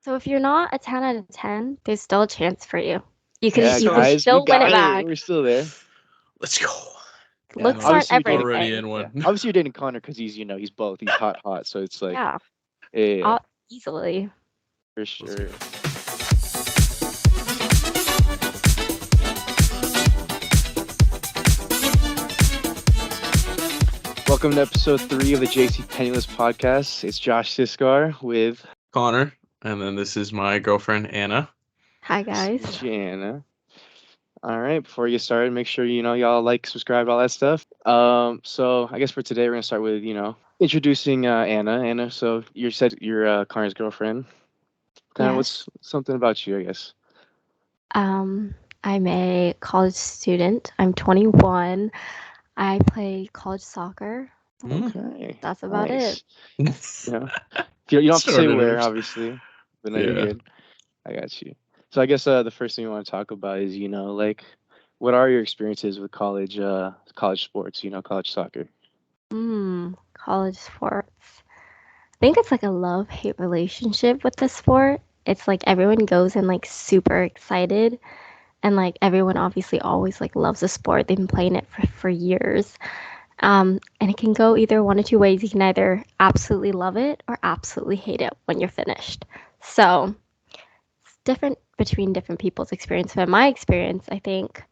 So if you're not a 10 out of 10, there's still a chance for you. You can Yeah, you can guys, we still win it got it. back. We're still there. Let's go. Yeah, Looks no, aren't Obviously, you're dating. already everything. in Yeah, one. obviously, you're dating Connor because he's both. He's hot. So it's like, Yeah, yeah, easily. for sure. Welcome to episode 3 of the JCPennyless Podcast. It's Josh Siskar with Connor, and then this is my girlfriend Anna. Hi guys. Jana. All right, before you get started, make sure y'all like, subscribe, all that stuff. So I guess for today we're gonna start with introducing Anna. Anna, so you said you're Connor's girlfriend. Kind of Yes. what's something about you, I guess. I'm a college student. I'm 21. I play college soccer. Okay, That's about it. nice. You know, you don't have to say Started where, it. obviously, but no, you're Yeah. good. I got you. So I guess the first thing we want to talk about is like what are your experiences with college sports? College soccer. College sports. I think it's like a love-hate relationship with the sport. It's like everyone goes in like super excited and like everyone obviously always like loves the sport. They've been playing it for years. And it can go either one or two ways. You can either absolutely love it or absolutely hate it when you're finished. So it's different between different people's experience. But in my experience, I think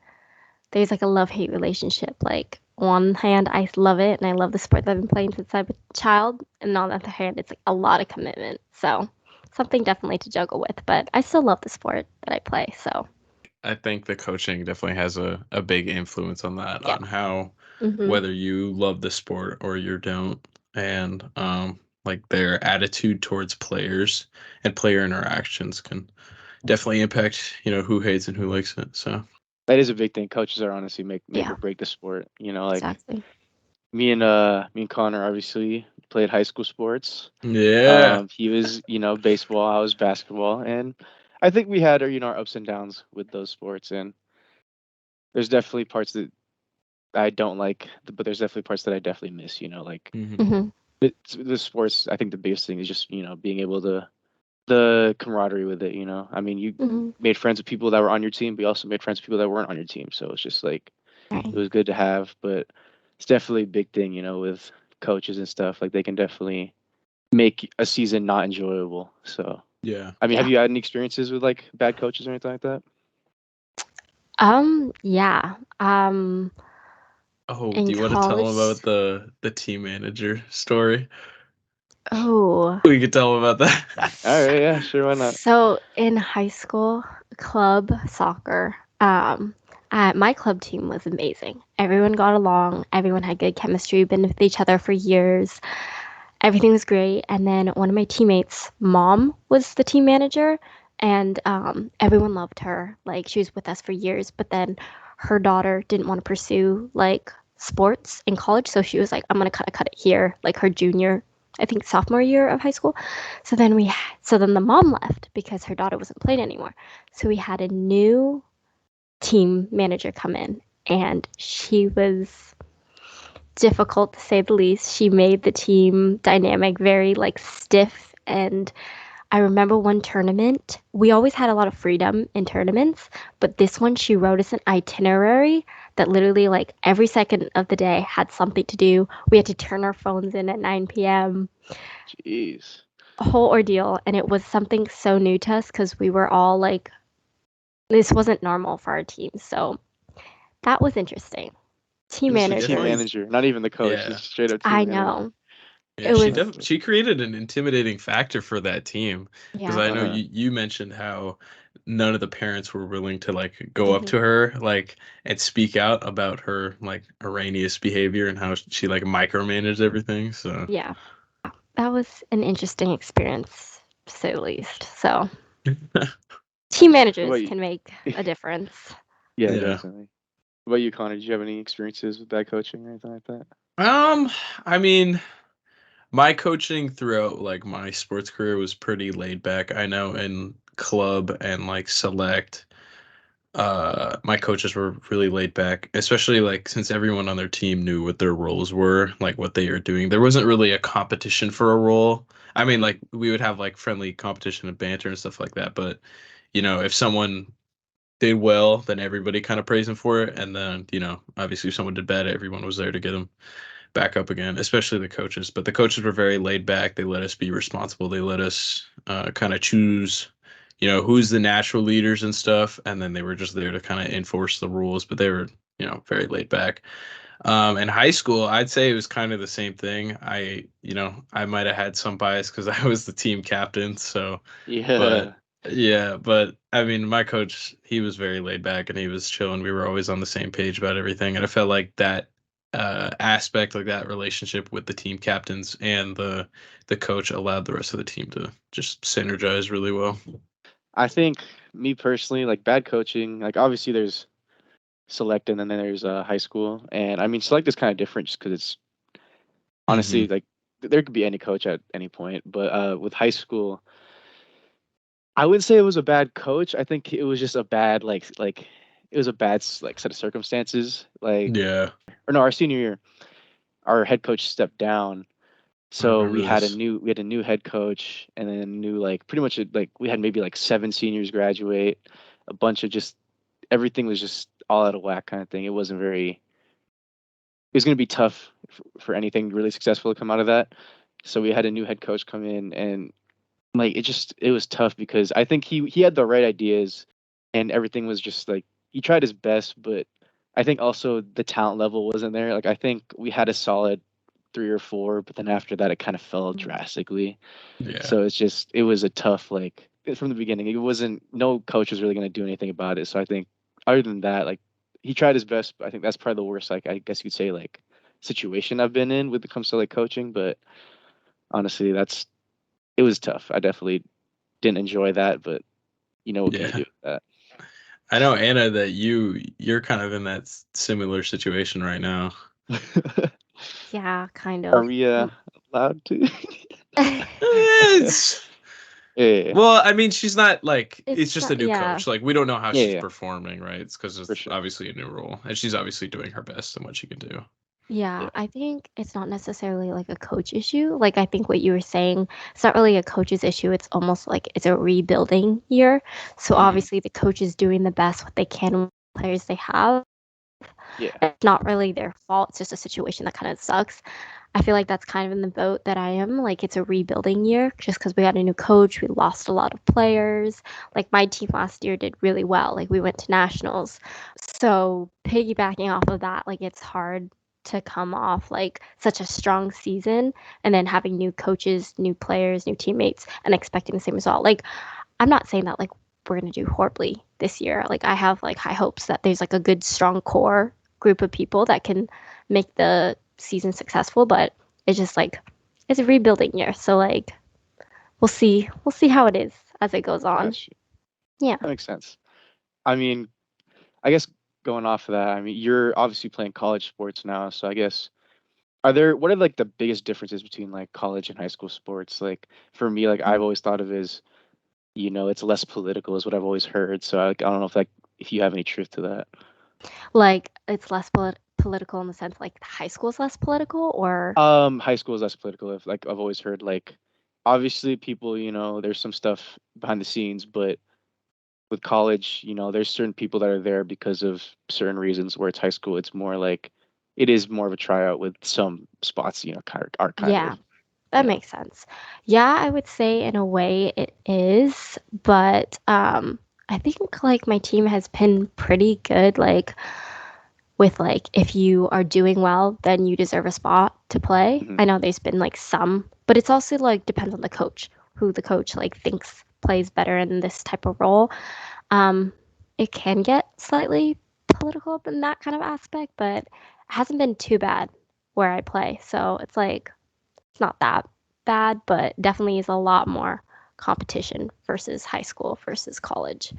there's like a love-hate relationship. Like on one hand, I love it and I love the sport that I've been playing since I was a child. And on the other hand, it's like a lot of commitment. So something definitely to juggle with. But I still love the sport that I play. So I think the coaching definitely has a big influence on that, yeah. on how Mm-hmm. whether you love the sport or you don't, and like their attitude towards players and player interactions can definitely impact who hates and who likes it. So That is a big thing. Coaches are honestly make Yeah, or break the sport. Like exactly. me and Connor obviously played high school sports. yeah, He was baseball, I was basketball, and I think we had our ups and downs with those sports. And there's definitely parts that I don't like, but there's definitely parts that I definitely miss. Like hmm Mm-hmm. the sports. I think the biggest thing is just being able to the camaraderie with it. I mean, you Mm-hmm. made friends with people that were on your team, but you also made friends with people that weren't on your team. So it's just like Right. it was good to have, but it's definitely a big thing, with coaches and stuff. Like they can definitely make a season not enjoyable. So, yeah. I mean, have Yeah. you had any experiences with like bad coaches or anything like that? Yeah. Oh, In do you want to tell college, them about the team manager story? oh, We could tell them about that. All right, yeah, sure, why not? so in high school, club soccer, my club team was amazing. Everyone got along, everyone had good chemistry, been with each other for years. Everything was great. And then one of my teammates' mom was the team manager, and everyone loved her. Like she was with us for years, but then her daughter didn't want to pursue like sports in college, so she was like, "I'm gonna cut it here," like her junior, I think sophomore year of high school. So then the mom left because her daughter wasn't playing anymore. So we had a new team manager come in, and she was difficult to say the least. She made the team dynamic very like stiff, and I remember one tournament, we always had a lot of freedom in tournaments, but this one she wrote us an itinerary that literally like every second of the day had something to do. We had to turn our phones in at 9 p.m. Jeez. A whole ordeal, and it was something so new to us because we were all like this wasn't normal for our team. So that was interesting. Team This is the team managers. Definitely, manager, not even the coach, yeah, just straight up I team manager. know. yeah. It She was she created an intimidating factor for that team because yeah. I know Uh-huh. you mentioned how none of the parents were willing to like go up Mhm. to her like and speak out about her like erroneous behavior and how she like micromanaged everything. So Yeah. That was an interesting experience, to say the least. So team Nice. What managers about you? can make a difference. Yeah, yeah. definitely. What about you, Connor? Did you have any experiences with bad coaching or anything like that? I mean, my coaching throughout like my sports career was pretty laid back. I know in club and like select, my coaches were really laid back, especially like since everyone on their team knew what their roles were, like what they were doing. There wasn't really a competition for a role. I mean, like we would have like friendly competition and banter and stuff like that. But if someone did well, then everybody kind of praised him for it. And then, obviously if someone did bad, everyone was there to get him back up again, especially the coaches. But the coaches were very laid back. They let us be responsible. They let us kind of choose, who's the natural leaders and stuff. And then they were just there to kind of enforce the rules. But they were, very laid back. In high school, I'd say it was kind of the same thing. I might have had some bias because I was the team captain. So, but Yeah. yeah, but I mean, my coach, he was very laid back and he was chilling. We were always on the same page about everything. And I felt like that aspect, like that relationship with the team captains and the coach allowed the rest of the team to just synergize really well. I think me personally, like bad coaching, like obviously there's select and then there's high school. And I mean, select is kind of different just because it's honestly Hmm. like there could be any coach at any point. But with high school, I wouldn't say it was a bad coach. I think it was just a bad like it was a bad like set of circumstances. Like Yeah, or no, our senior year, our head coach stepped down. I So remember this. we had a new head coach and then a new like pretty much like we had maybe like 7 seniors graduate, a bunch of just everything was just all out of whack kind of thing. It wasn't very it was going to be tough for anything really successful to come out of that. So we had a new head coach come in and like it was tough because I think he had the right ideas and everything was just like he tried his best, but I think also the talent level wasn't there. Like I think we had a solid 3 or 4, but then after that it kind of fell drastically. Yeah, So it was a tough like from the beginning. It wasn't no coach was really going to do anything about it. So I think other than that, like he tried his best, but I think that's probably the worst. Like I guess you could say like situation I've been in when it comes to like coaching. But honestly, it was tough. I definitely didn't enjoy that, but what can you yeah. do with I know, Anna, that you're kind of in that similar situation right now. that? Yeah, kind Are of. we allowed to? It's Yeah, Well, I mean, she's not like it's It's just not, a new yeah. coach. Like we don't know how yeah, she's yeah, performing, right? It's because for it's sure. obviously a new role, and she's obviously doing her best in what she can do. Yeah, Yeah. I think it's not necessarily like a coach issue. Like I think what you were saying, it's not really a coach's issue. It's almost like it's a rebuilding year. So Hmm. obviously the coach is doing the best what they can with the players they have. Yeah. It's not really their fault. It's just a situation that kind of sucks. I feel like that's kind of in the boat that I am. Like it's a rebuilding year just because we got a new coach. We lost a lot of players. Like my team last year did really well. Like we went to nationals. So piggybacking off of that, like it's hard to come off like such a strong season and then having new coaches, new players, new teammates, and expecting the same result. Like I'm not saying that like we're gonna do horribly this year. Like I have like high hopes that there's like a good strong core group of people that can make the season successful, but it's just like it's a rebuilding year. So like we'll see how it is as it goes on. Gotcha. Yeah. That makes sense. I mean, I guess going off of that, I mean, you're obviously playing college sports now, so I guess what are like the biggest differences between like college and high school sports? Like for me, like I've always thought of it as, it's less political is what I've always heard. So I don't know if you have any truth to that. Like it's less political in the sense like high school's less political or High school is less political. I've always heard like obviously people, there's some stuff behind the scenes, but with college, there's certain people that are there because of certain reasons. Where it's high school, it's more like it is more of a tryout with some spots, are kind yeah, of. that Yeah. makes sense. Yeah, I would say in a way it is, but I think like my team has been pretty good like with like if you are doing well, then you deserve a spot to play. Hmm. I know there's been like some, but it's also like depends on the coach, who the coach like thinks plays better in this type of role. Um, it can get slightly political in that kind of aspect, but it hasn't been too bad where I play. So it's like it's not that bad, but definitely is a lot more competition versus high school versus college.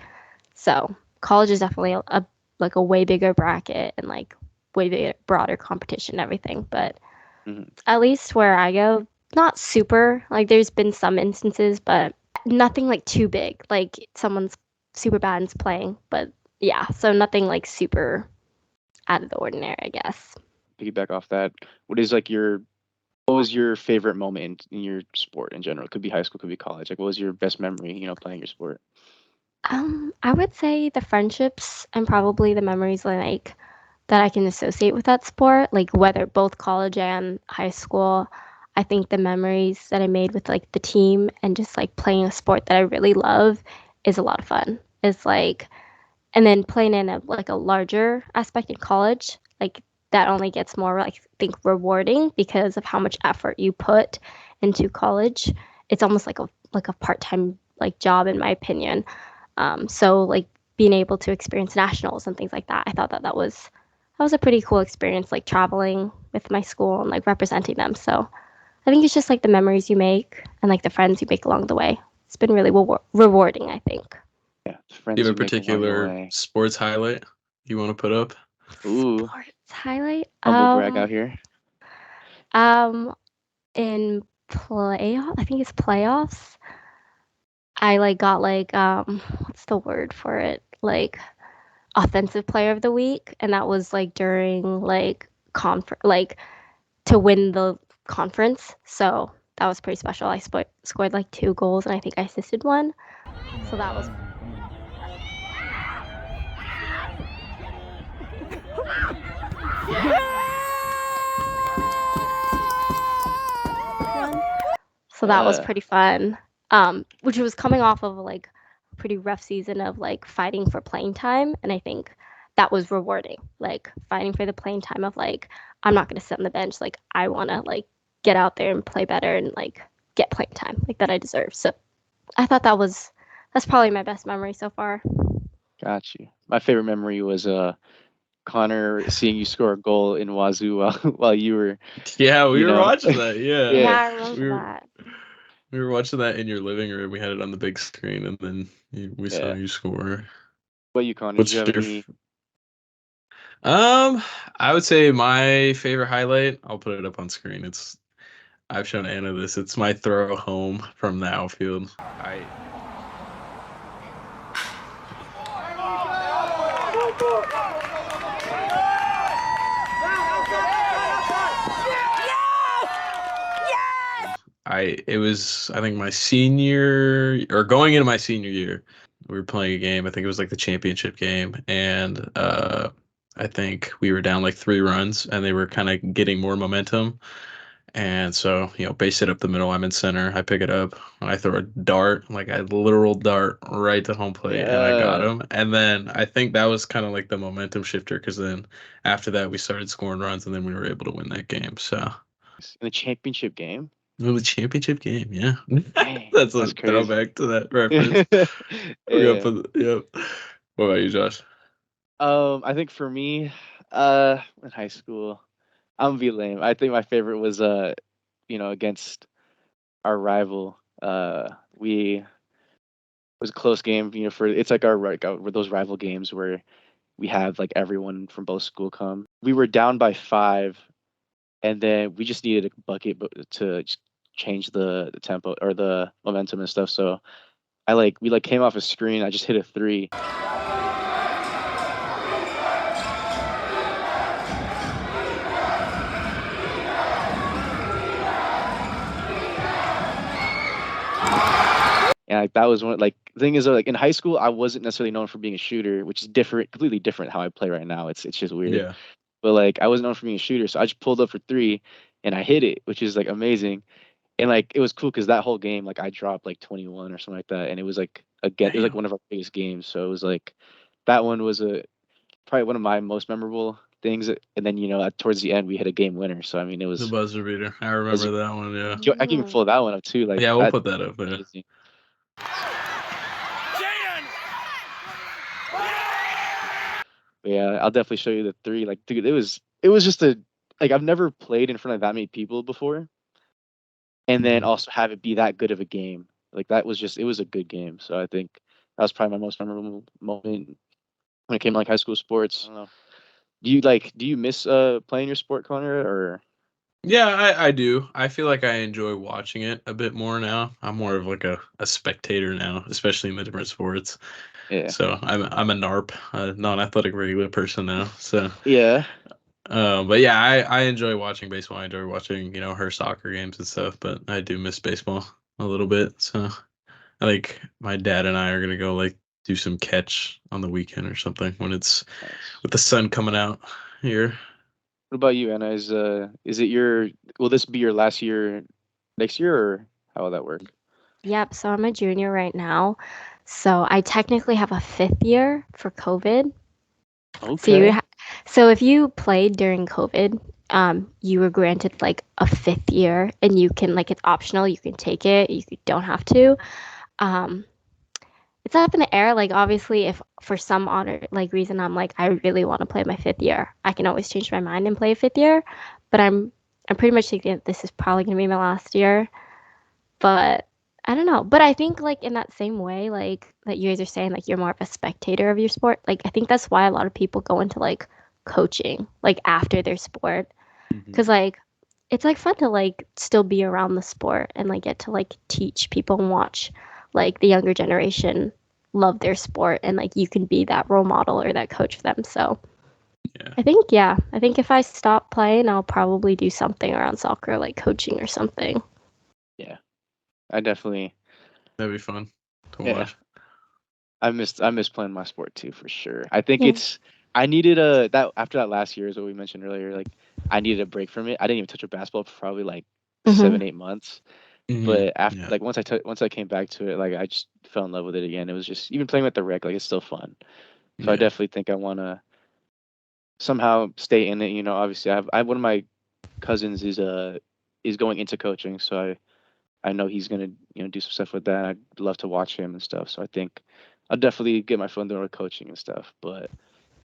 So college is definitely a like a way bigger bracket and like way bigger, broader competition and everything. But Hmm. at least where I go, not super. Like there's been some instances, but nothing like too big. Like someone's super bad and's playing, but yeah, so nothing like super out of the ordinary, I guess. Piggyback off that, what is like your What was your favorite moment in your sport in general? It could be high school, could be college. Like, what was your best memory, playing your sport? I would say the friendships and probably the memories like that I can associate with that sport, like whether both college and high school. I think the memories that I made with like the team and just like playing a sport that I really love is a lot of fun. It's like, and then playing in a larger aspect in college, like that only gets more like I think rewarding because of how much effort you put into college. It's almost like a part-time like job in my opinion. So like being able to experience nationals and things like that, I thought that was a pretty cool experience, like traveling with my school and like representing them. So I think it's just like the memories you make and like the friends you make along the way. It's been really rewarding, I think. Yeah, the Do you friends have you a make along the particular way. sports highlight you want to put up? Ooh, Sports highlight. humble brag out here. Um, in playoff, I think it's playoffs. I like got like what's the word for it? Like offensive player of the week, and that was like during like conference, like to win the conference. So that was pretty special. I scored like 2 goals, and I think I assisted one. So that was one. So that was Uh, pretty fun. Which was coming off of like a pretty rough season of like fighting for playing time, and I think that was rewarding. Like fighting for the playing time of like I'm not gonna sit on the bench. Like I wanna like get out there and play better and like get playing time like that I deserve. So I thought that's probably my best memory so far. got you. My favorite memory was Connor seeing you score a goal in Wazoo while while you were, Yeah, we you were know, watching that. Yeah, Yeah, yeah. I we remember were that. we were watching that in your living room. We had it on the big screen, and then we saw Yeah. you score. What about you, Connor? Did you What's have your any? um? I would say my favorite highlight. I'll put it up on screen. I've shown Anna this. It's my throw home from the outfield. I it was I think my senior or going into my senior year, we were playing a game. I think it was like the championship game, and I think we were down like 3 runs, and they were kind of getting more momentum. And so, base hit up the middle. I'm in center. I pick it up. I throw a dart, like a literal dart, right to home plate, and I got Yeah. him. And then I think that was kind of like the momentum shifter because then after that we started scoring runs, and then we were able to win that game. So In the championship game? it was a championship game. Yeah, Dang, that's that's a crazy. throwback to that reference. We're gonna Yeah. put. Yep. What about you, Josh? I think for me, in high school, I'm gonna be lame. I think my favorite was against our rival. We it was a close game, for it's like those rival games where we have like everyone from both school come. We were down by 5, and then we just needed a bucket to just change the tempo or the momentum and stuff. So we came off a screen. I just hit a three. And that was one the thing is like in high school I wasn't necessarily known for being a shooter, which is different, completely different how I play right now. It's just weird. Yeah. But like I wasn't known for being a shooter, so I just pulled up for 3 and I hit it, which is like amazing. And like it was cool because that whole game like I dropped like 21 or something like that, and it was like again it was like Damn. one of our biggest games. So it was like that one was probably one of my most memorable things. And then towards the end we hit a game winner. So I mean it The was buzzer beater. I as remember that one. Yeah. I can even pull that one up too. Like Yeah, we'll that put that up there. amazing. But yeah, I'll definitely show you the 3. Like, dude, it was just like I've never played in front of that many people before, and then also have it be that good of a game. Like it was a good game. So I think that was probably my most memorable moment when it came to like high school sports. I don't know. Do you miss playing your sport, Connor? Or Yeah, I do. I feel like I enjoy watching it a bit more now. I'm more of like a spectator now, especially in the different sports. yeah, So I'm a NARP, non-athletic regular person now. So yeah, But yeah, I enjoy watching baseball. I enjoy watching, her soccer games and stuff, but I do miss baseball a little bit. So I think my dad and I are gonna go like do some catch on the weekend or something when it's Nice. with the sun coming out here. What about you, Anna? Is it your will this be your last year next year, or how will that work? Yep, so I'm a junior right now. So I technically have a fifth year for COVID. So Okay. so if you played during COVID, you were granted like a fifth year, and you can like it's optional. You can take it. Don't have to. Um, it's up in the air. Like obviously, if for some honor like reason I'm like I really want to play my fifth year, I can always change my mind and play a fifth year. But I'm pretty much thinking that this is probably gonna be my last year. But I don't know. But I think like in that same way, like that you guys are saying, like you're more of a spectator of your sport. Like I think that's why a lot of people go into like coaching, like after their sport, Hmm. because like it's like fun to like still be around the sport and like get to like teach people and watch like the younger generation love their sport, and like you can be that role model or that coach for them. So Yeah, I think if I stop playing, I'll probably do something around soccer, like coaching or something. Yeah, I definitely. that'd be fun to Yeah, watch. I miss playing my sport too for sure. I think Yeah. I needed a that after that last year is what we mentioned earlier. Like I needed a break from it. I didn't even touch a basketball for probably like Hmm. 7 8 months. Hmm. But after Yeah, like once I came back to it, like I just fell in love with it again. It was just even playing with the rec, like it's still fun. So I yeah, definitely think I want to somehow stay in it. Obviously I have one of my cousins is going into coaching, so I know he's gonna do some stuff with that. I'd love to watch him and stuff. So I think I'll definitely get my foot in the door with coaching and stuff. But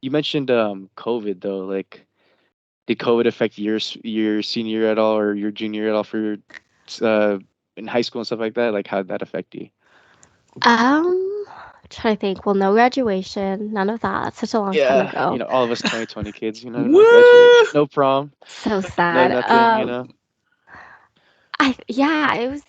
you mentioned COVID though. Like, did COVID affect your senior year at all or your junior year at all for your uh in high school and stuff like that? Like, how did that affect you? Trying to think. Well, no graduation, none of that. That's such a long time Yeah, ago. all of us 2020 kids, no Woo! graduation, no prom, So no sad. nothing. I yeah, it was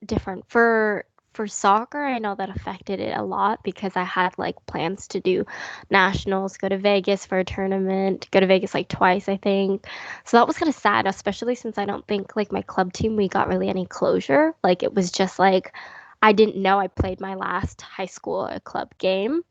different for soccer. I know that affected it a lot because I had like plans to do nationals, go to Vegas for a tournament, go to Vegas like twice, I think. So that was kind of sad, especially since I don't think like my club team we got really any closure. Like it was just like I didn't know I played my last high school club game.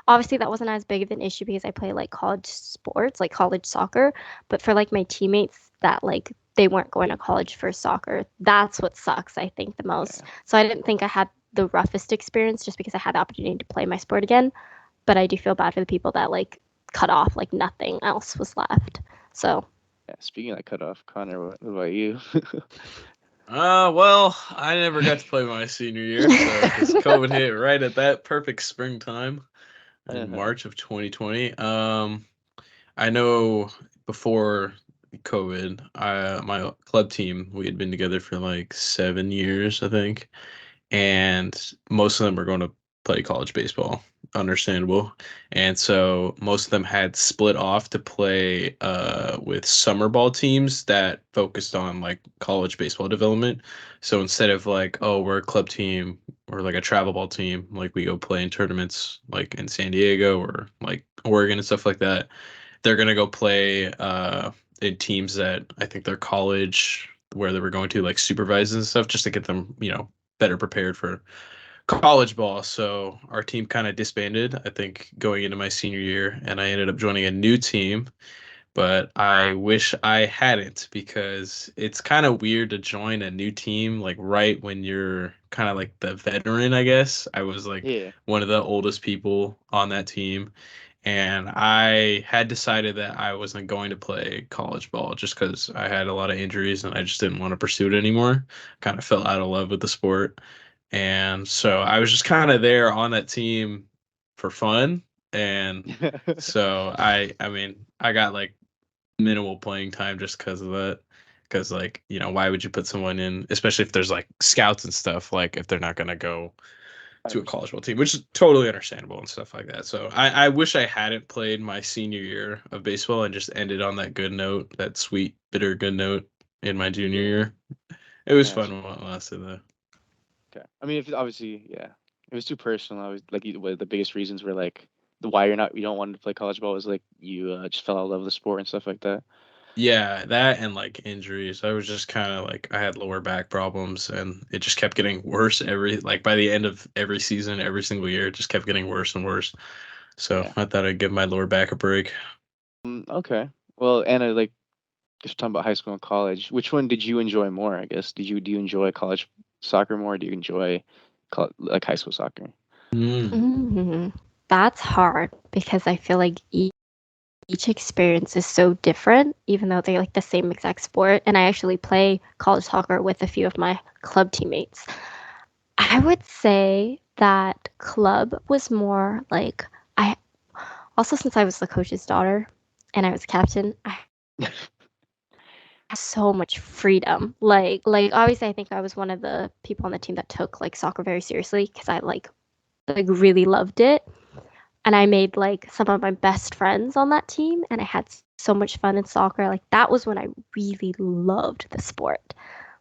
Obviously that wasn't as big of an issue because I play like college sports, like college soccer, but for like my teammates that like they weren't going to college for soccer, that's what sucks I think the most. Yeah, So I didn't think I had the roughest experience just because I had the opportunity to play my sport again, but I do feel bad for the people that like cut off, like nothing else was left. So yeah. Speaking of that cutoff, Connor, what about you? Well, I never got to play my senior year, so because COVID hit right at that perfect springtime in Uh-huh. March of 2020. I know before COVID, my club team, we had been together for like 7 years, I think, and most of them were going to play college baseball. Understandable. And so most of them had split off to play with summer ball teams that focused on like college baseball development. So instead of like, oh, we're a club team or like a travel ball team, like we go play in tournaments like in San Diego or like Oregon and stuff like that, they're gonna go play in teams that I think they're college where they were going to like supervise and stuff just to get them, better prepared for college ball. So our team kind of disbanded, I think, going into my senior year, and I ended up joining a new team. But I wish I hadn't because it's kind of weird to join a new team like right when you're kind of like the veteran, I guess. I was like Yeah. one of the oldest people on that team, and I had decided that I wasn't going to play college ball just because I had a lot of injuries and I just didn't want to pursue it anymore. Kind of fell out of love with the sport. And so I was just kind of there on that team for fun. And so I mean, I got like minimal playing time just because of that. Because like, why would you put someone in, especially if there's like scouts and stuff, like if they're not gonna go to a 100%. college ball team, which is totally understandable and stuff like that. So I wish I hadn't played my senior year of baseball and just ended on that good note, that sweet, bitter good note in my junior Yeah. year. It was fun Gotcha. while it lasted though. Okay. I mean, if obviously, yeah, it was too personal. I was like, the biggest reasons were like why you don't want to play college ball was like you just fell out of love with the sport and stuff like that. Yeah, that and like injuries. I was just kind of like I had lower back problems and it just kept getting worse like by the end of every season, every single year, it just kept getting worse and worse. So Yeah. I thought I'd give my lower back a break. Okay. Well, Anna, like just talking about high school and college, which one did you enjoy more? I guess do you enjoy college soccer more? Or do you enjoy like high school soccer? Mm. Mm, that's hard because I feel like each experience is so different, even though they're like the same exact sport. And I actually play college soccer with a few of my club teammates. I would say that club was more like I also, since I was the coach's daughter and I was captain, I had so much freedom. Like obviously I think I was one of the people on the team that took like soccer very seriously because I like really loved it. And I made like some of my best friends on that team and I had so much fun in soccer. Like that was when I really loved the sport.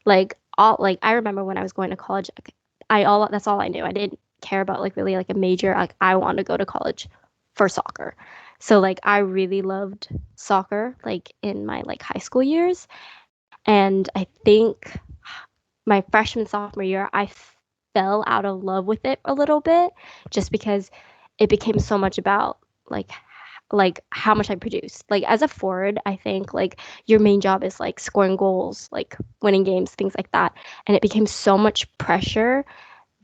Like I remember when I was going to college, I all that's all I knew. I didn't care about like really like a major. Like I wanted to go to college for soccer. So like I really loved soccer like in my like high school years. And I think my freshman sophomore year I fell out of love with it a little bit just because it became so much about like like how much I produce. Like as a forward, I think like your main job is like scoring goals, like winning games, things like that. And it became so much pressure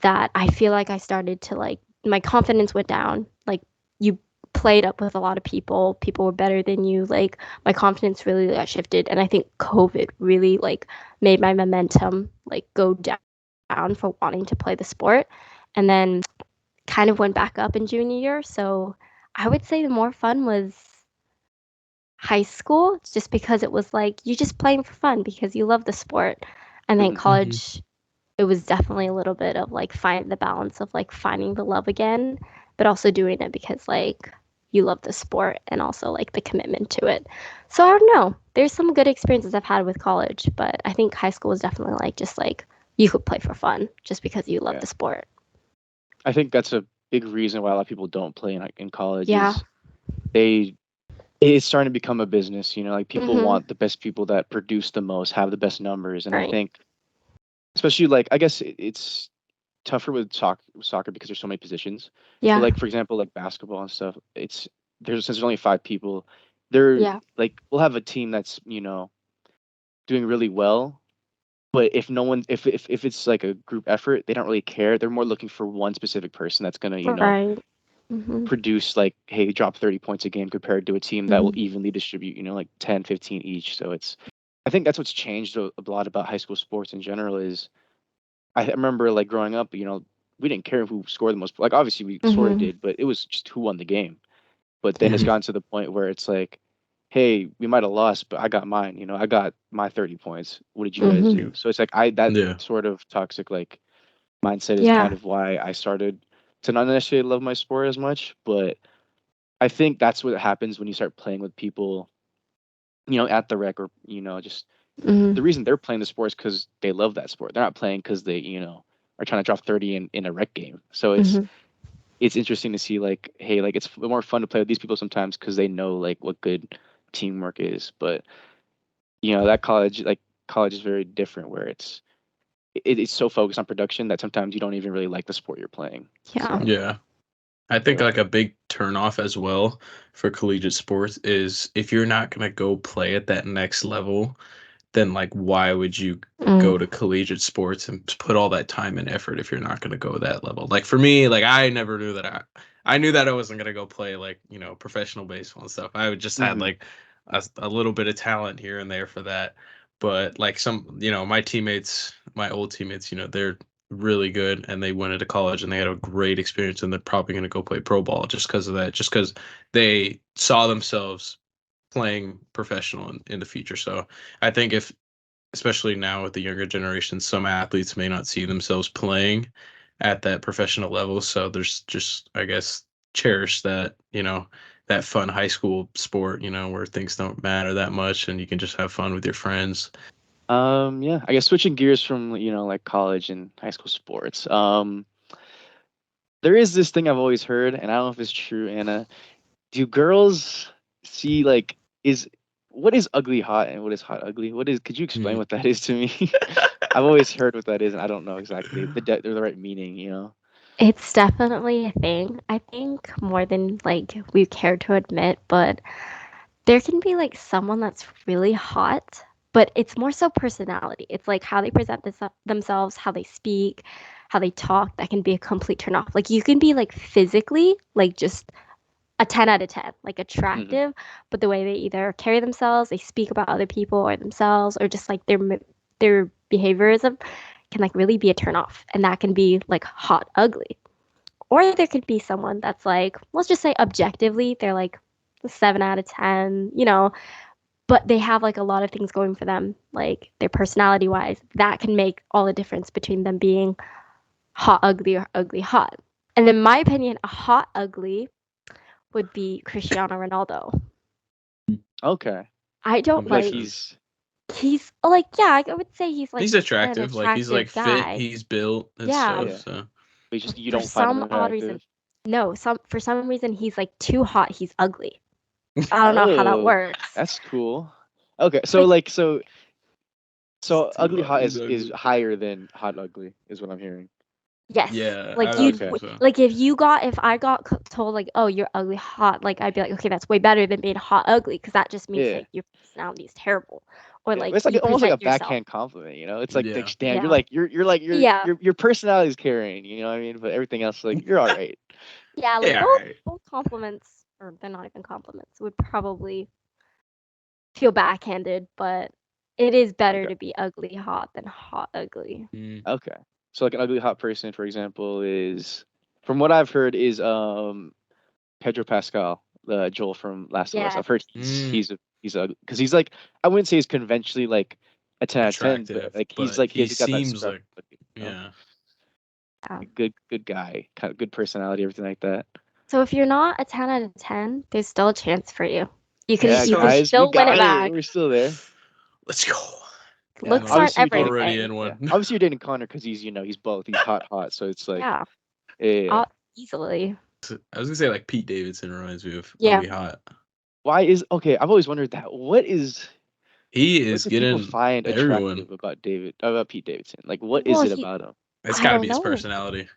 that I feel like I started to like my confidence went down. Like you played up with a lot of people, people were better than you. Like my confidence really got shifted and I think COVID really like made my momentum like go down for wanting to play the sport. And then kind of went back up in junior year. So I would say the more fun was high school just because it was like you just playing for fun because you love the sport. And then Mhm. Hmm. college, it was definitely a little bit of like finding the balance of like finding the love again, but also doing it because like you love the sport and also like the commitment to it. So I don't know. There's some good experiences I've had with college, but I think high school was definitely like just like you could play for fun just because you love Yeah. the sport. I think that's a big reason why a lot of people don't play in college Yeah. is they it's starting to become a business, like people Mhm. want the best people that produce the most, have the best numbers, and I Right. think especially like I guess it's tougher with soccer because there's so many positions. But Yeah. like for example, like basketball and stuff, it's there's since there's only five people, they're Yeah. like we'll have a team that's doing really well. But if no one, if it's like a group effort, they don't really care. They're more looking for one specific person that's gonna, Right. Mhm. produce like, hey, drop 30 points a game compared to a team that will Mhm. evenly distribute, like 10, 15 each. So I think that's what's changed a lot about high school sports in general is I remember like growing up, we didn't care who scored the most. Like obviously we sort of Mhm. did, but it was just who won the game. But then it's Hmm. gotten to the point where it's like, hey, we might have lost, but I got mine. I got my 30 points. What did you guys Mhm. do? So it's like that Yeah. sort of toxic like mindset is kind Yeah. of why I started to not necessarily love my sport as much. But I think that's what happens when you start playing with people, at the rec or just Mhm. the reason they're playing the sport is because they love that sport. They're not playing because they are trying to drop 30 in a rec game. So Mhm. it's interesting to see like, hey, like it's more fun to play with these people sometimes because they know like what good teamwork is. But that college is very different where it's so focused on production that sometimes you don't even really like the sport you're playing. Yeah. So Yeah. I think but like a big turnoff as well for collegiate sports is if you're not gonna go play at that next level, then like why would you Mm. go to collegiate sports and put all that time and effort if you're not gonna go that level? Like for me, like I never knew that I knew that I wasn't gonna go play like, professional baseball and stuff. I would just had hmm like a little bit of talent here and there for that. But like my teammates, my old teammates, they're really good and they went into college and they had a great experience and they're probably going to go play pro ball just because of that, just because they saw themselves playing professional in the future. So I think if, especially now with the younger generation, some athletes may not see themselves playing at that professional level. So there's just, I guess, cherish that, that fun high school sport, where things don't matter that much and you can just have fun with your friends. yeah, I guess switching gears from like college and high school sports. there is this thing I've always heard, and I don't know if it's true, Anna. Do girls see like is what is ugly hot and what is hot ugly? What is? Could you explain Hmm. what that is to me? I've always heard what that is, and I don't know exactly the right meaning. You know. It's definitely a thing. I think more than like we care to admit, but there can be like someone that's really hot, but it's more so personality. It's like how they present themselves, how they speak, how they talk. That can be a complete turn off. Like you can be like physically like just a 10 out of 10, like Hmm. attractive, but the way they either carry themselves, they speak about other people or themselves, or just like their behaviorism can like really be a turn off, and that can be like hot ugly. Or there could be someone that's like, let's just say objectively, they're like a 7 out of 10, but they have like a lot of things going for them, like their personality wise. That can make all the difference between them being hot ugly or ugly hot. And in my opinion, a hot ugly would be Cristiano Ronaldo. Okay. I don't Like like, Interesting. he's like, yeah, I would say he's like He's an attractive. Like he's like attractive fit. guy. He's built and Yeah, stuff. yeah, So but just you for don't find him some odd reason. attractive. No, for some reason he's like too hot, he's ugly. I don't know how that Oh, works. that's cool. Okay, so Like, like so too ugly hot. hot He's is ugly. higher than hot ugly is what I'm hearing. yes. Yeah, I Like would you'd Okay. assume so. like if I got told like, "Oh, you're ugly hot." Like I'd be like, "Okay, that's way better than being hot ugly," because that just means Yeah. like your personality is terrible, or Yeah, but like it's like you almost like a present yourself. backhand compliment, you know? It's like, Yeah. damn, Yeah. you're like Yeah. your personality is carrying, you know what I mean? But everything else, like you're all right. Yeah, like Yeah. Right. both compliments, or they're not even compliments, would probably feel backhanded, but it is better Okay, to be ugly hot than hot ugly. Mm. okay. So like an ugly hot person, for example, is from what I've heard is Pedro Pascal, Joel from Last of Us. Yes. I've heard Mm. he's a because he's like I wouldn't say he's conventionally like a 10 out of 10, but Attractive, like he's but like he he's got that seems scrub, like look, you know, yeah. Yeah. good guy, kind of good personality, everything like that. So if you're not a 10 out of 10, there's still a chance for you. Let's Yeah, You can go. guys, we still win it got it. back. We're still there. Let's go. Yeah, Looks aren't obviously you're dating. Already everything. in Yeah, one. obviously you're dating Connor because he's both. He's hot. So it's like, Yeah, yeah. easily. I was gonna say like Pete Davidson reminds me of Yeah. Ugly Hot. Why is okay? I've always wondered that. He What is do people getting find everyone. attractive about Pete Davidson? Like, what is Well, it he about him? It's I got to don't be his know. personality.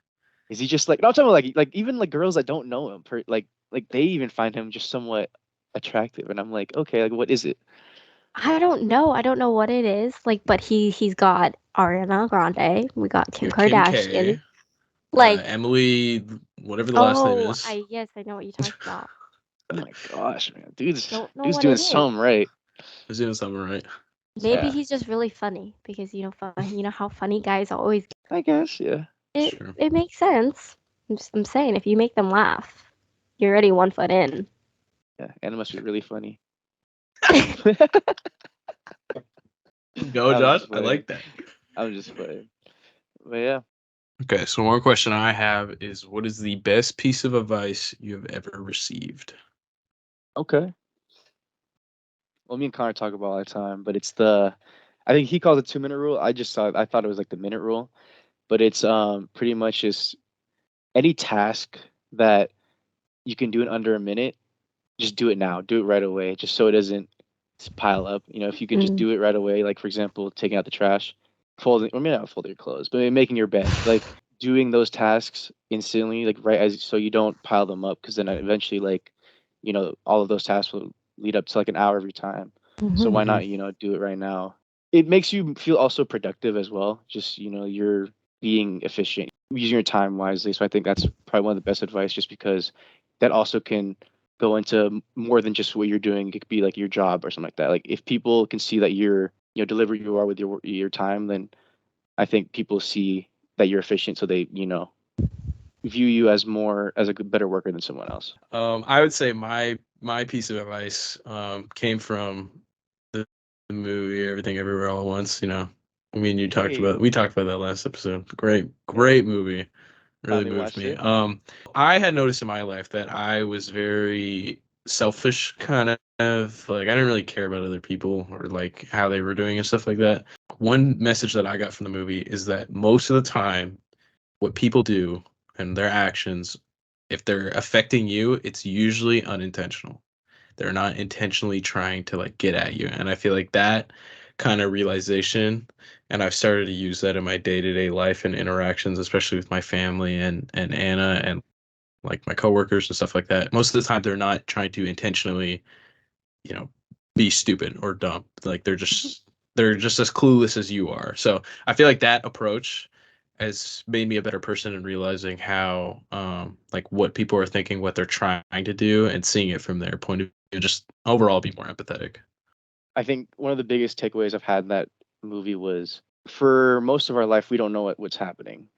Is he just like? No, I'm talking about like even like girls that don't know him, like they even find him just somewhat attractive, and I'm like, okay, like what is it? I don't know. I don't know what it is. Like, but he's got Ariana Grande. We got You Kim got Kim Kardashian. K, Like, Emily, whatever the last name oh, is. I yes, I know what you're talking about. Oh my gosh, man, Don't know dude's what doing it is. something right. Is doing something right. Maybe Yeah, he's just really funny because you know how funny guys always I guess. Yeah, Sure. it makes sense. I'm saying if you make them laugh, you're already 1 foot in. yeah, and it must be really funny. Go, I'm Josh. just I playing. like that. I'm just playing. But yeah, Okay, so one question I have is what is the best piece of advice you have ever received? okay. Well, me and Connor talk about all the time, but it's the I think he calls it 2 minute rule. I thought it was like the minute rule, but it's pretty much just any task that you can do in under a minute, just do it now. Do it right away, just so it doesn't pile up. You know, if you can just Mm. do it right away, like for example, taking out the trash, folding, or maybe not folding your clothes, but maybe making your bed, like doing those tasks instantly, like right as so you don't pile them up, because then eventually, like, all of those tasks will lead up to like an hour every time. So Mhm. why Hmm. not, do it right now? It makes you feel also productive as well. Just, you're being efficient, using your time wisely. So I think that's probably one of the best advice, just because that also can go into more than just what you're doing. It could be like your job or something like that. Like if people can see that you're, deliberate you are with your time, then I think people see that you're efficient, so they, view you as a better worker than someone else. I would say my piece of advice came from the movie Everything Everywhere All at Once. I mean, Hey, we talked about that last episode. yeah, Great movie. Really finally moved watched me. it. I had noticed in my life that I was very selfish, kind of like I didn't really care about other people or like how they were doing and stuff like that. One message that I got from the movie is that most of the time, what people do and their actions, if they're affecting you, it's usually unintentional. They're not intentionally trying to like get at you. And I feel like that kind of realization, and I've started to use that in my day-to-day life and interactions, especially with my family and Anna and like my coworkers and stuff like that. Most of the time they're not trying to intentionally, you know, be stupid or dumb. Like they're just as clueless as you are. So I feel like that approach has made me a better person in realizing how like what people are thinking, what they're trying to do, and seeing it from their point of view, just overall be more empathetic. I think one of the biggest takeaways I've had in that movie was for most of our life we don't know what's happening.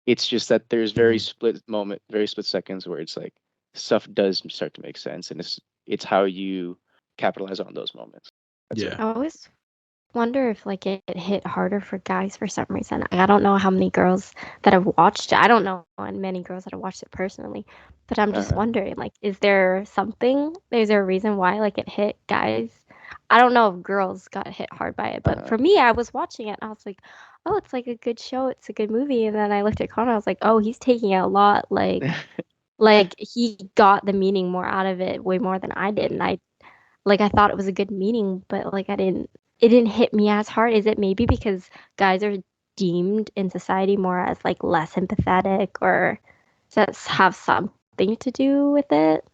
It's just that there's Mhm. very split seconds where it's like stuff does start to make sense, and it's how you capitalize on those moments. That's it. Yeah. I always wonder if like it hit harder for guys for some reason. I don't know how many girls that have watched it. I don't know many girls that have watched it personally, but I'm just Uh, wondering like, is there something? Is there a reason why like it hit guys? I don't know if girls got hit hard by it, but uh, for me, I was watching it and I was like, oh, it's like a good show. It's a good movie. And then I looked at Connor. I was like, oh, he's taking it a lot. Like he got the meaning more out of it, way more than I did. And I thought it was a good meaning, but like it didn't hit me as hard. Is it maybe because guys are deemed in society more as like less empathetic, or does that have something to do with it?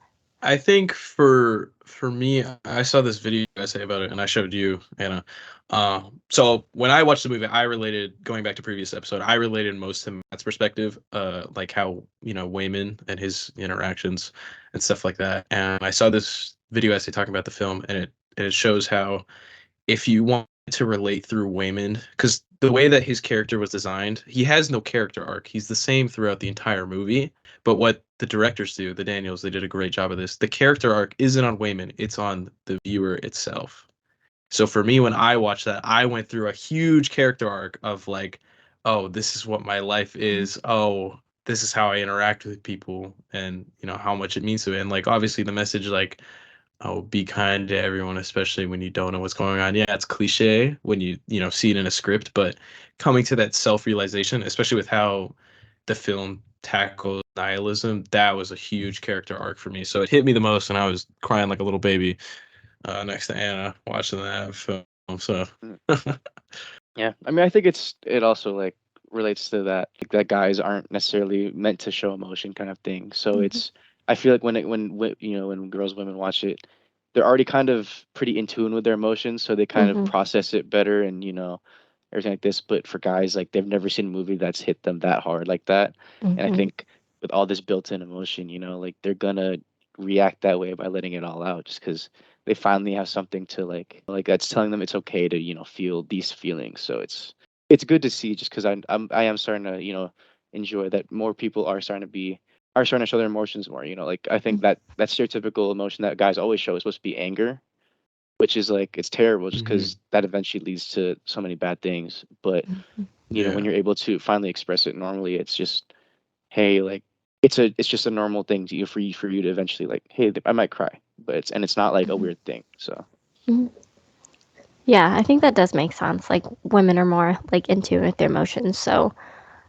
I think for me, I saw this video essay about it, and I showed you, Anna. So when I watched the movie, I related, going back to previous episode, I related most to Matt's perspective, like how Wayman and his interactions and stuff like that. And I saw this video essay talking about the film, and it shows how if you want to relate through Wayman, because the way that his character was designed, he has no character arc. He's the same throughout the entire movie. But what the directors do, the Daniels, they did a great job of this. The character arc isn't on Wayman, it's on the viewer itself. So for me, when I watched that, I went through a huge character arc of like, oh, this is what my life is. Oh, this is how I interact with people, and how much it means to it. And like obviously the message, like, oh, be kind to everyone, especially when you don't know what's going on. Yeah, it's cliche when you see it in a script, but coming to that self-realization, especially with how the film tackles nihilism, that was a huge character arc for me. So it hit me the most, and I was crying like a little baby next to Anna watching that film. So mm, yeah, I mean, I think it also like relates to that like, that guys aren't necessarily meant to show emotion kind of thing. So Hmm. I feel like when girls women watch it, they're already kind of pretty in tune with their emotions, so they kind of Hmm. process it better and everything like this. But for guys, like they've never seen a movie that's hit them that hard like that. And I Hmm. think with all this built-in emotion, like they're gonna react that way by letting it all out, just because they finally have something to like that's telling them it's okay to feel these feelings. So it's good to see, just because I am starting to enjoy that more people are starting to show their emotions more. Like I think that stereotypical emotion that guys always show is supposed to be anger, which is like it's terrible just Mhm. because that eventually leads to so many bad things. But when Yeah. you're able to finally express it normally, it's just, hey, like it's just a normal thing to you for you to eventually like, hey, I might cry, but it's not like a weird thing. So Hmm. Yeah, I think that does make sense. Like women are more like in tune with their emotions, so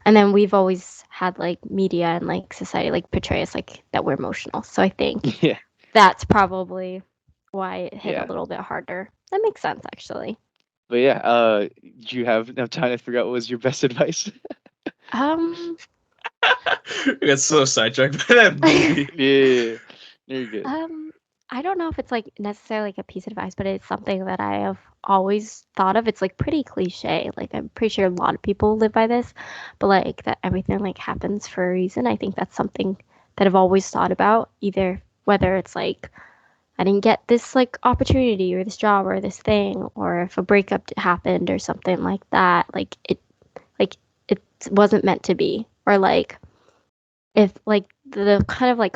and then we've always had like media and like society like portray us like that we're emotional. So I think yeah, that's probably why it hit a yeah. little bit harder. That makes sense, actually. But yeah, do you have enough time to figure out what was your best advice? Um, We got so sidetracked by that movie. Yeah, you're good. um, I don't know if it's like necessarily like a piece of advice, but it's something that I have always thought of. It's like pretty cliche. Like I'm pretty sure a lot of people live by this, but like that everything like happens for a reason. I think that's something that I've always thought about, either whether it's like I didn't get this like opportunity or this job or this thing, or if a breakup happened or something like that, like it wasn't meant to be, or like if like the kind of like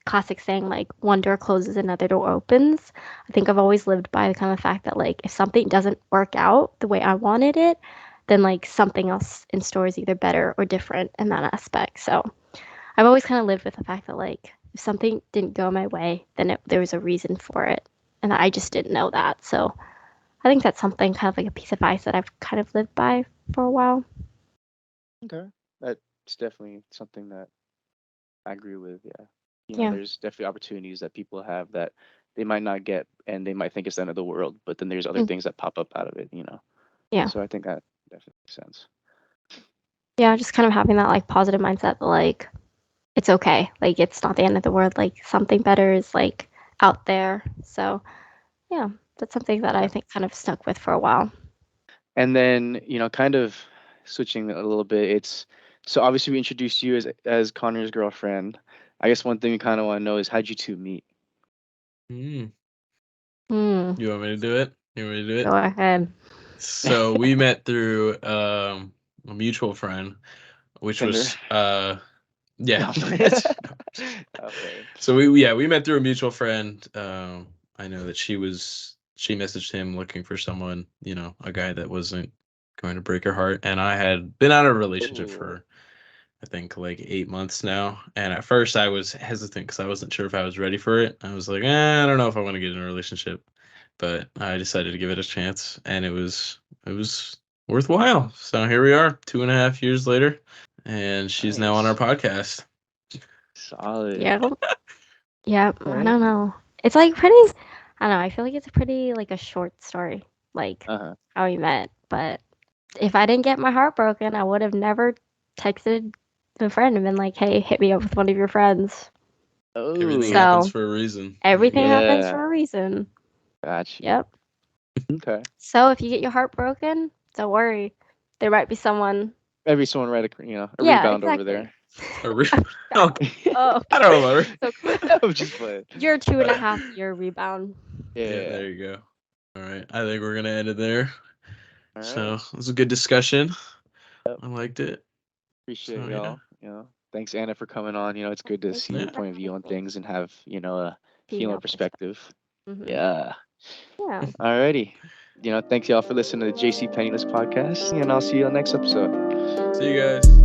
classic saying like one door closes another door opens. I think I've always lived by the kind of fact that like if something doesn't work out the way I wanted it, then like something else in store is either better or different in that aspect. So I've always kind of lived with the fact that like if something didn't go my way, then there was a reason for it, and I just didn't know that. So I think that's something kind of like a piece of advice that I've kind of lived by for a while. Okay. That it's definitely something that I agree with. Yeah, Yeah. there's definitely opportunities that people have that they might not get, and they might think it's the end of the world, but then there's other Mm, things that pop up out of it. yeah. So I think that definitely makes sense. Yeah, just kind of having that like positive mindset that like it's okay. Like it's not the end of the world. Like something better is like out there. So yeah, that's something that I Yeah. think kind of stuck with for a while. And then, kind of switching a little bit, it's so obviously we introduced you as Connor's girlfriend. I guess one thing we kind of want to know is how'd you two meet? Mm. Hmm. You want me to do it? You want me to do Go it? ahead. So we met through a mutual friend, which Tinder. was yeah. No. Okay. So we met through a mutual friend. I know that she messaged him looking for someone, a guy that wasn't going to break her heart, and I had been out of a relationship Ooh. for I think like 8 months now. And at first I was hesitant because I wasn't sure if I was ready for it. I was like, I don't know if I want to get in a relationship, but I decided to give it a chance, and it was worthwhile. So here we are, 2.5 years later, and she's now on our Nice. podcast. Solid. Yeah. Yeah. All I right. don't know. It's like pretty. I don't know. I feel like it's pretty like a short story, like Uh-huh. how we met. But if I didn't get my heart broken, I would have never texted a friend and been like, "Hey, hit me up with one of your friends." Everything Oh, happens So for a reason. There you everything go. happens yeah. for a reason. Got you. Yep. Okay. So if you get your heart broken, don't worry. There might be someone. Maybe someone a Yeah, rebound over exactly. there. A re- God. okay. Oh, I don't know about so I'm just playing. you're 2.5 year rebound. Yeah, Yeah. there you go. All right. I think we're gonna end it there. All So right. it was a good discussion. Yep. I liked it. Appreciate So yeah. y'all. Thanks Anna for coming on. It's good to Thank see you your Yeah. for point of view having on me. things and have, a female Female perspective. perspective. Hmm. Yeah. Yeah. Alrighty. Thanks y'all for listening to the JC Pennyless Podcast, and I'll see you on the next episode. See you guys.